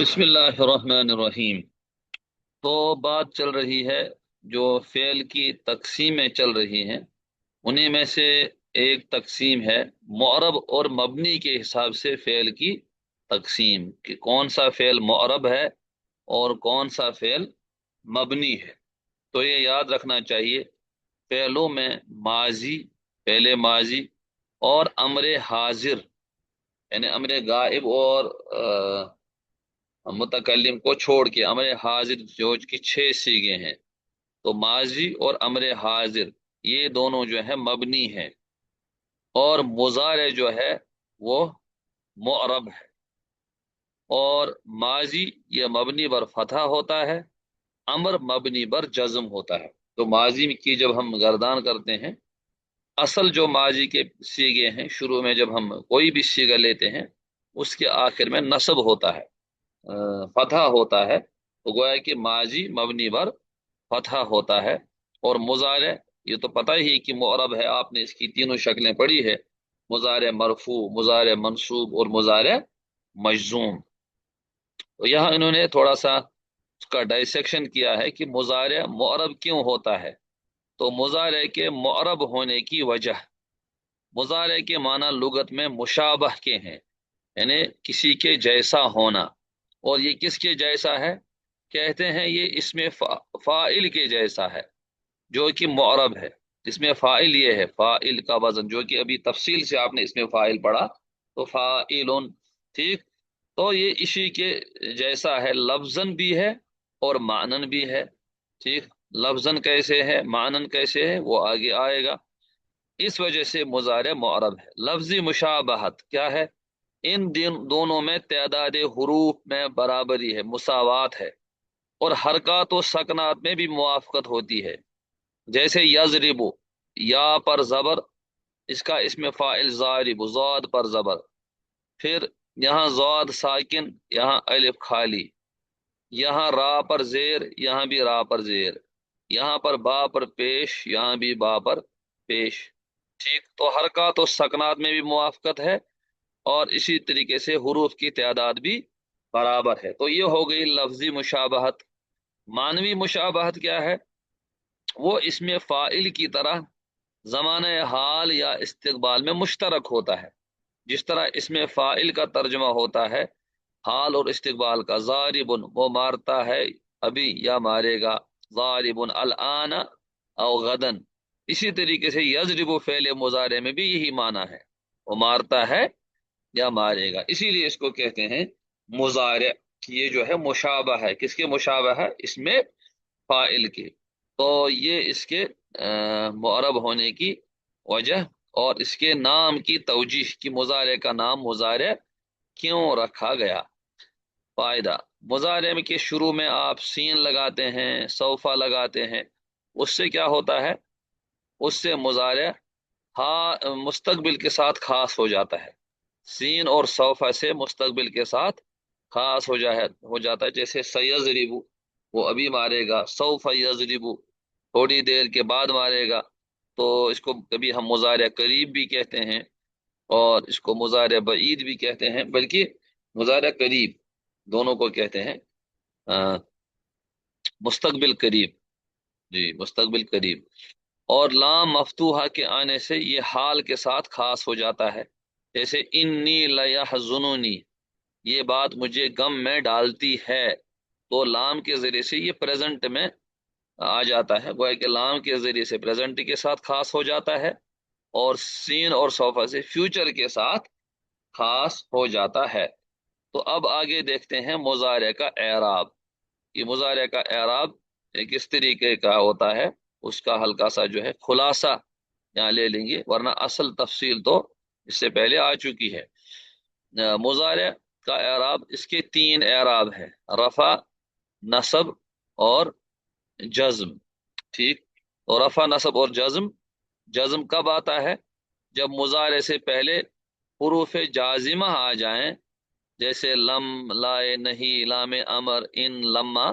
بسم اللہ الرحمن الرحیم۔ تو بات چل رہی ہے، جو فعل کی تقسیمیں چل رہی ہیں انہیں میں سے ایک تقسیم ہے معرب اور مبنی کے حساب سے فعل کی تقسیم، کہ کون سا فعل معرب ہے اور کون سا فعل مبنی ہے۔ تو یہ یاد رکھنا چاہیے، فعلوں میں ماضی، فعل ماضی اور امر حاضر، یعنی امر غائب اور متکلم کو چھوڑ کے امر حاضر جو کہ 6 صیغے ہیں، تو ماضی اور امر حاضر یہ دونوں جو ہے مبنی ہیں، اور مضارع جو ہے وہ معرب ہے۔ اور ماضی یہ مبنی پر فتح ہوتا ہے، امر مبنی پر جزم ہوتا ہے۔ تو ماضی کی جب ہم گردان کرتے ہیں، اصل جو ماضی کے صیغے ہیں، شروع میں جب ہم کوئی بھی صیغہ لیتے ہیں اس کے آخر میں نصب ہوتا ہے، فتح ہوتا ہے، تو گویا کہ ماضی مبنی پر فتح ہوتا ہے۔ اور مضارع یہ تو پتہ ہی کہ معرب ہے، آپ نے اس کی تینوں شکلیں پڑھی ہے: مضارع مرفوع، مضارع منصوب اور مضارع مجزوم۔ تو یہاں انہوں نے تھوڑا سا اس کا ڈائسیکشن کیا ہے کہ مضارع معرب کیوں ہوتا ہے۔ تو مضارع کے معرب ہونے کی وجہ، مضارع کے معنی لغت میں مشابہ کے ہیں، یعنی کسی کے جیسا ہونا۔ اور یہ کس کے جیسا ہے؟ کہتے ہیں یہ اس میں فاعل کے جیسا ہے، جو کہ معرب ہے۔ اس میں فاعل یہ ہے، فاعل کا وزن جو کہ ابھی تفصیل سے آپ نے اس میں فاعل پڑھا، تو فاعل، ٹھیک۔ تو یہ اسی کے جیسا ہے، لفظن بھی ہے اور معنن بھی ہے، ٹھیک۔ لفظن کیسے ہے، معنن کیسے ہے، وہ آگے آئے گا۔ اس وجہ سے مضارع معرب ہے۔ لفظی مشابہت کیا ہے؟ ان دونوں میں تعداد حروف میں برابری ہے، مساوات ہے، اور حرکات و سکنات میں بھی موافقت ہوتی ہے۔ جیسے یضرب، یا پر زبر، اس کا اسم فاعل ضارب، زاد پر زبر، پھر یہاں زاد ساکن، یہاں الف خالی، یہاں را پر زیر، یہاں بھی را پر زیر، یہاں پر با پر پیش، یہاں بھی با پر پیش، ٹھیک۔ تو حرکات و سکنات میں بھی موافقت ہے، اور اسی طریقے سے حروف کی تعداد بھی برابر ہے۔ تو یہ ہو گئی لفظی مشابہت۔ معنوی مشابہت کیا ہے؟ وہ اس میں فاعل کی طرح زمانہ حال یا استقبال میں مشترک ہوتا ہے۔ جس طرح اس میں فاعل کا ترجمہ ہوتا ہے حال اور استقبال کا، ضاربن وہ مارتا ہے ابھی یا مارے گا، ضاربن الآن او غدن۔ اسی طریقے سے یضرب فعل مضارع میں بھی یہی معنی ہے، وہ مارتا ہے یا مارے گا، اسی لیے اس کو کہتے ہیں مضارع۔ یہ جو ہے مشابہ ہے، کس کے مشابہ ہے؟ اس میں فاعل کے۔ تو یہ اس کے معرب ہونے کی وجہ، اور اس کے نام کی توجیہ کہ مضارع کا نام مضارع کیوں رکھا گیا۔ فائدہ: مضارع کے شروع میں آپ سین لگاتے ہیں، سوفا لگاتے ہیں، اس سے کیا ہوتا ہے؟ اس سے مضارع مستقبل کے ساتھ خاص ہو جاتا ہے۔ سین اور سوفا سے مستقبل کے ساتھ خاص ہو جاتا ہے۔ جیسے سیضرب، وہ ابھی مارے گا، سوف یضرب تھوڑی دیر کے بعد مارے گا۔ تو اس کو کبھی ہم مضارع قریب بھی کہتے ہیں، اور اس کو مضارع بعید بھی کہتے ہیں، بلکہ مضارع قریب دونوں کو کہتے ہیں، مستقبل قریب، جی مستقبل قریب۔ اور لام مفتوحہ کے آنے سے یہ حال کے ساتھ خاص ہو جاتا ہے۔ جیسے انی لیحزننی، یہ بات مجھے غم میں ڈالتی ہے، تو لام کے ذریعے سے یہ پریزنٹ میں آ جاتا ہے، گویا کہ لام کے ذریعے سے پریزنٹ کے ساتھ خاص ہو جاتا ہے، اور سین اور صوفہ سے فیوچر کے ساتھ خاص ہو جاتا ہے۔ تو اب آگے دیکھتے ہیں مضارع کا اعراب۔ یہ مضارع کا اعراب کس طریقے کا ہوتا ہے، اس کا ہلکا سا جو ہے خلاصہ یہاں لے لیں گے، ورنہ اصل تفصیل تو اس سے پہلے آ چکی ہے۔ مضارع کا اعراب، اس کے 3 اعراب ہے: رفع، نصب اور جزم، ٹھیک۔ اور رفع، نصب اور جزم، جزم کب آتا ہے؟ جب مضارع سے پہلے حروف جازمہ آ جائیں، جیسے لم، لائے، نہیں، لام امر، ان، لما،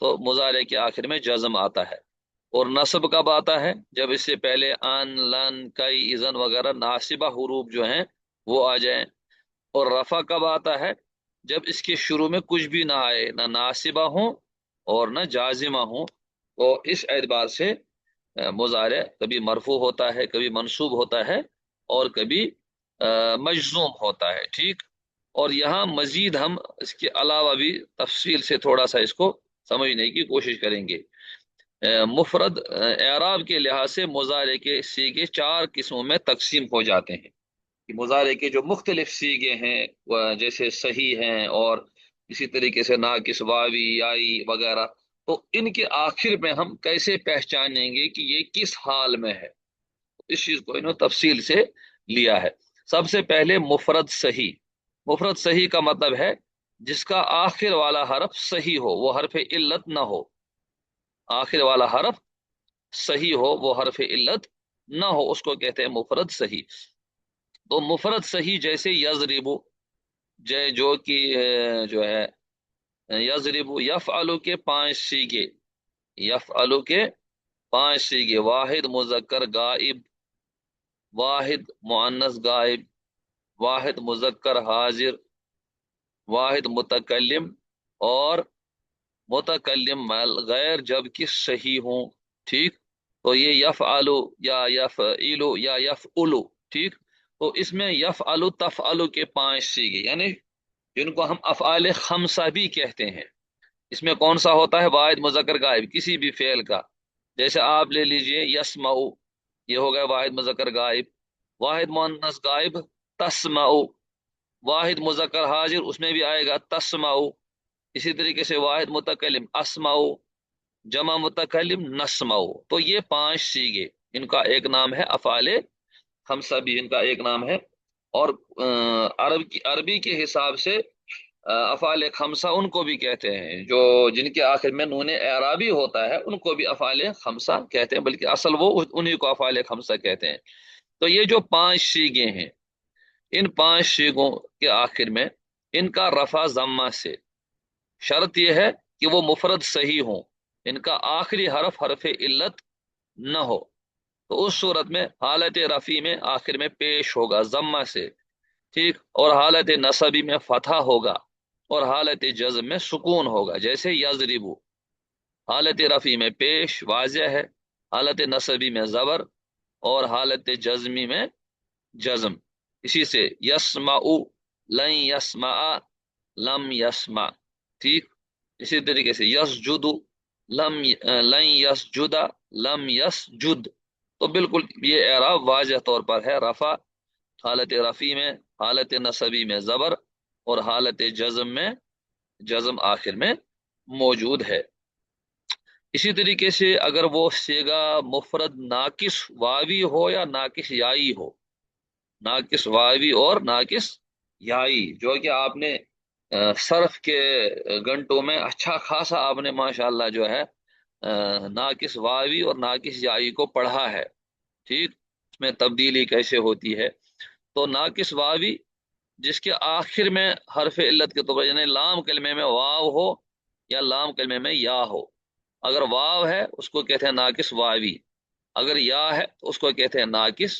تو مضارع کے آخر میں جزم آتا ہے۔ اور نصب کب آتا ہے؟ جب اس سے پہلے ان، لن، کئی، اذن وغیرہ ناصبہ حروف جو ہیں وہ آ جائیں۔ اور رفع کب آتا ہے؟ جب اس کے شروع میں کچھ بھی نہ آئے، نہ ناصبہ ہوں اور نہ جازمہ ہوں، تو اس اعتبار سے مضارع کبھی مرفوع ہوتا ہے، کبھی منصوب ہوتا ہے، اور کبھی مجزوم ہوتا ہے، ٹھیک۔ اور یہاں مزید ہم اس کے علاوہ بھی تفصیل سے تھوڑا سا اس کو سمجھنے کی کوشش کریں گے۔ مفرد اعراب کے لحاظ سے مضارع کے سیغے چار قسموں میں تقسیم ہو جاتے ہیں، کہ مضارع کے جو مختلف سیغے ہیں وہ جیسے صحیح ہیں، اور اسی طریقے سے ناقص، واوی، یائی وغیرہ، تو ان کے آخر میں ہم کیسے پہچانیں گے کہ یہ کس حال میں ہے، اس چیز کو انہوں نے تفصیل سے لیا ہے۔ سب سے پہلے مفرد صحیح۔ مفرد صحیح کا مطلب ہے جس کا آخر والا حرف صحیح ہو، وہ حرف علت نہ ہو، آخر والا حرف صحیح ہو، وہ حرف علت نہ ہو، اس کو کہتے ہیں مفرد صحیح۔ تو مفرد صحیح جیسے یضرب، جو کہ جو ہے یضرب، یفعلو کے پانچ سیغے، یفعلو کے پانچ سیغے: واحد مذکر غائب، واحد مؤنث غائب، واحد مذکر حاضر، واحد متکلم، اور متکلم مع غیر جب کہ صحیح ہوں، ٹھیک۔ تو یہ یفعلو یا یفعلو یا یفعلو، ٹھیک۔ تو اس میں یفعلو تفعلو کے پانچ سیغے، یعنی جن کو ہم افعال خمسہ بھی کہتے ہیں، اس میں کون سا ہوتا ہے؟ واحد مذکر غائب، کسی بھی فعل کا، جیسے آپ لے لیجئے یسمعو، یہ ہو گیا واحد مذکر غائب۔ واحد مؤنث غائب تسمعو، واحد مذکر حاضر اس میں بھی آئے گا تسمعو۔ اسی طریقے سے واحد متکلم اسمعو، جمع متکلم نسمعو۔ تو یہ پانچ سیغے، ان کا ایک نام ہے افعال خمسہ بھی، ان کا ایک نام ہے۔ اور عربی کے حساب سے افعال خمسہ ان کو بھی کہتے ہیں جو جن کے آخر میں نون اعرابی ہوتا ہے، ان کو بھی افعال خمسہ کہتے ہیں، بلکہ اصل وہ انہی کو افعال خمسہ کہتے ہیں۔ تو یہ جو پانچ سیغے ہیں، ان پانچ سیغوں کے آخر میں ان کا رفع ضمہ سے، شرط یہ ہے کہ وہ مفرد صحیح ہوں، ان کا آخری حرف حرف علت نہ ہو، تو اس صورت میں حالت رفع میں آخر میں پیش ہوگا ضمہ سے، ٹھیک، اور حالت نصبی میں فتح ہوگا، اور حالت جزم میں سکون ہوگا، جیسے یضربو، حالت رفع میں پیش واضح ہے، حالت نصبی میں زبر، اور حالت جزمی میں جزم۔ اسی سے یسمعو، لن یسمع، لم یسمع، ٹھیک۔ اسی طریقے سے یسجد، لن یسجد، لم یسجد۔ تو بالکل یہ اعراب واضح طور پر ہے، رفع حالت رفع میں، حالت نصبی میں زبر، اور حالت جزم میں جزم آخر میں موجود ہے۔ اسی طریقے سے اگر وہ صیغہ مفرد ناقص واوی ہو یا ناقص یائی ہو، ناقص واوی اور ناقص یائی، جو کہ آپ نے صرف کے گھنٹوں میں اچھا خاصا آپ نے ماشاءاللہ جو ہے ناقص واوی اور ناقص یائی کو پڑھا ہے، ٹھیک، اس میں تبدیلی کیسے ہوتی ہے۔ تو ناقص واوی جس کے آخر میں حرف علت کے طور پر، یعنی لام کلمے میں واو ہو یا لام کلمے میں یا ہو، اگر واو ہے اس کو کہتے ہیں ناقص واوی، اگر یا ہے تو اس کو کہتے ہیں ناقص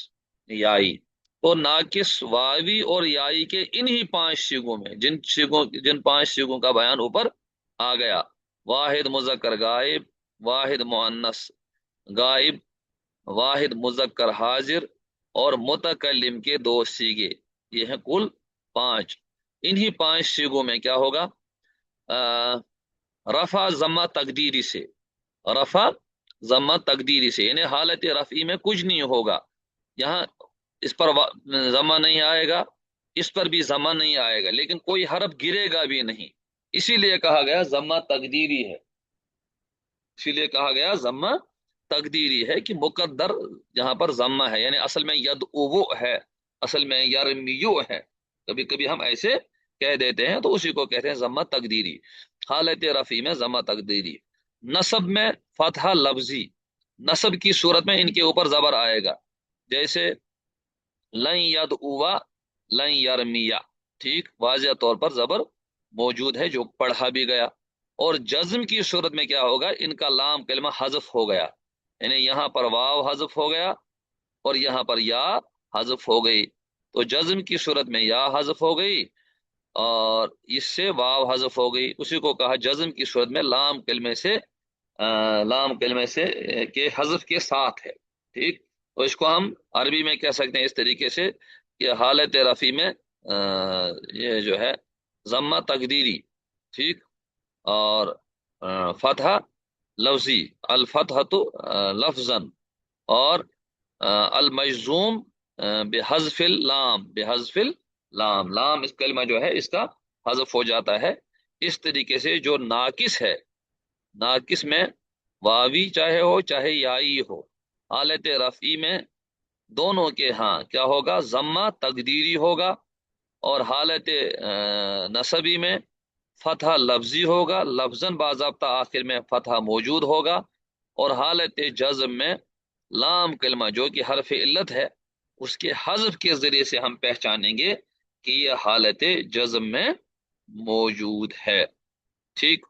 یائی۔ تو ناقص واوی اور یائی کے انہی پانچ سیغوں میں، جن پانچ سیغوں کا بیان اوپر آ گیا: واحد مذکر غائب، واحد مؤنث غائب، واحد مذکر حاضر، اور متکلم کے دو سیغے، یہ ہیں کل پانچ۔ انہی پانچ سیغوں میں کیا ہوگا؟ رفع ضمہ تقدیری سے، رفع ضمہ تقدیری سے، یعنی حالت رفعی میں کچھ نہیں ہوگا، یہاں اس پر ضمہ نہیں آئے گا، اس پر بھی ضمہ نہیں آئے گا، لیکن کوئی حرف گرے گا بھی نہیں، اسی لیے کہا گیا ضمہ تقدیری ہے، اسی لیے کہا گیا ضمہ تقدیری ہے کہ مقدر جہاں پر ضمہ ہے، یعنی اصل میں یدعو ہے، اصل میں یرمیو ہے، کبھی کبھی ہم ایسے کہہ دیتے ہیں، تو اسی کو کہتے ہیں ضمہ تقدیری۔ حالت رفع میں ضمہ تقدیری۔ نصب میں فتحہ لفظی، نصب کی صورت میں ان کے اوپر زبر آئے گا، جیسے لن یدعو، لن یرمیا، ٹھیک، واضح طور پر زبر موجود ہے جو پڑھا بھی گیا۔ اور جزم کی صورت میں کیا ہوگا؟ ان کا لام کلمہ حذف ہو گیا، یعنی یہاں پر واو حذف ہو گیا اور یہاں پر یا حذف ہو گئی، تو جزم کی صورت میں یا حذف ہو گئی، اور اس سے واو حذف ہو گئی، اسی کو کہا جزم کی صورت میں لام کلمے سے لام کلمے سے کے حذف کے ساتھ ہے، ٹھیک۔ تو اس کو ہم عربی میں کہہ سکتے ہیں اس طریقے سے کہ حالت رفع میں یہ جو ہے ضمہ تقدیری، ٹھیک، اور فتح لفظی، الفتح تو لفظاً، اور المجزوم بحذف اللام، بحذف اللام، لام اس کلمہ جو ہے اس کا حذف ہو جاتا ہے۔ اس طریقے سے جو ناقص ہے، ناقص میں واوی چاہے ہو چاہے یائی ہو، حالت رفعی میں دونوں کے ہاں کیا ہوگا، ضمہ تقدیری ہوگا، اور حالت نصبی میں فتح لفظی ہوگا، لفظاً باضابطہ آخر میں فتح موجود ہوگا، اور حالت جزم میں لام کلمہ جو کہ حرف علت ہے اس کے حذف کے ذریعے سے ہم پہچانیں گے کہ یہ حالت جزم میں موجود ہے، ٹھیک۔